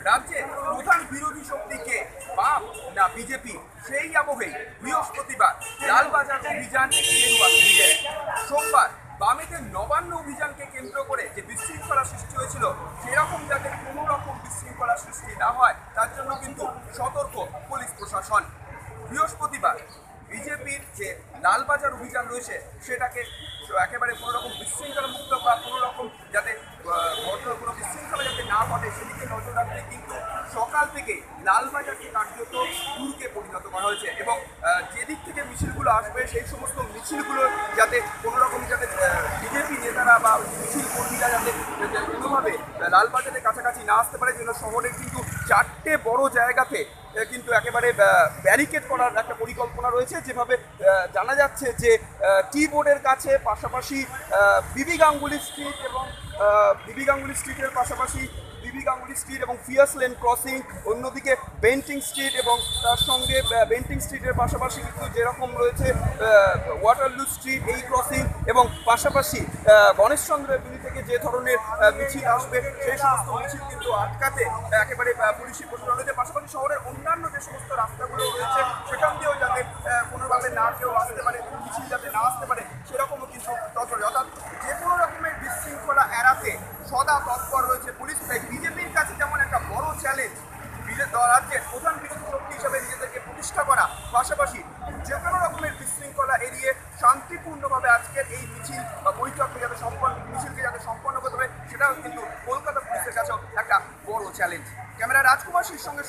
রাজ্যে প্রধান বিরোধী শক্তি কে, বাম না বিজেপি, সেই আবহে বৃহস্পতিবার লালবাজার অভিযান গেরুয়া শিবিরে। সোমবার বামেদের নবান্ন অভিযানকে কেন্দ্র করে যে বিশৃঙ্খলা সৃষ্টি হয়েছিল, সেরকম যাতে কোনো রকম বিশৃঙ্খলা সৃষ্টি না হয় তার জন্য কিন্তু সতর্ক পুলিশ প্রশাসন। বৃহস্পতিবার বিজেপির যে লালবাজার অভিযান রয়েছে সেটাকে একেবারে কোনো রকম বিশৃঙ্খলা মুক্ত বা কোনো রকম যাতে কোনো বিশৃঙ্খলা যাতে না ঘটে সেদিকে নজর রাখতে কিন্তু সকাল থেকে লালবাজারকে কার্যত দুর্গে পরিণত করা হয়েছে এবং যেদিক থেকে মিছিলগুলো আসবে সেই সমস্ত মিছিলগুলো যাতে কোনো রকম যাতে বিজেপি নেতারা বা মিছিল কর্মীরা যাতে কোনোভাবে লালবাজারের কাছাকাছি না আসতে পারে, জন্য শহরের কিন্তু 4টে বড় জায়গাতে কিন্তু একেবারে ব্যারিকেড করার একটা পরিকল্পনা রয়েছে। যেভাবে জানা যাচ্ছে যে টি বোর্ডের কাছে, পাশাপাশি বিবি গাঙ্গুলি স্ট্রিট এবং বিবি গাঙ্গুলি স্ট্রিটের পাশাপাশি বিবি গাঙ্গুলি স্ট্রিট এবং ফিয়ার্স লেন ক্রসিং, অন্যদিকে বেন্টিং স্ট্রিট এবং তার সঙ্গে বেন্টিং স্ট্রিটের পাশাপাশি কিন্তু যেরকম রয়েছে ওয়াটারলু স্ট্রিট এই ক্রসিং, এবং পাশাপাশি গণেশচন্দ্রের বিলি থেকে যে ধরনের মিছিল আসবে সেই সমস্ত মিছিল কিন্তু আটকাতে একেবারে পুলিশি প্রশাসন রয়েছে। পাশাপাশি শহরের অন্যান্য যে সমস্ত রাস্তাগুলো রয়েছে সেখান দিয়েও যাতে কোনোভাবে না কেউ আসতে পারে, মিছিল যাতে না আসতে পারে সেরকমও কিন্তু তৎপর, অর্থাৎ যে কোনো রকমের বিশৃঙ্খলা এড়াতে সদা তৎপর রয়েছে পুলিশ। তাই বিজেপির কাছে যেমন একটা বড় চ্যালেঞ্জ রাজ্যের প্রধান বিরোধী শক্তি হিসেবে নিজেদেরকে প্রতিষ্ঠা করা, পাশাপাশি যে কোনো রকমের বিশৃঙ্খলা এড়িয়ে শান্তিপূর্ণভাবে আজকের এই মিছিল বা বৈঠককে যাতে মিছিলকে যাতে সম্পন্ন করতে পারে সেটাও কিন্তু কলকাতা পুলিশের কাছেও একটা বড় চ্যালেঞ্জ। ক্যামেরা রাজকুমার সির সঙ্গে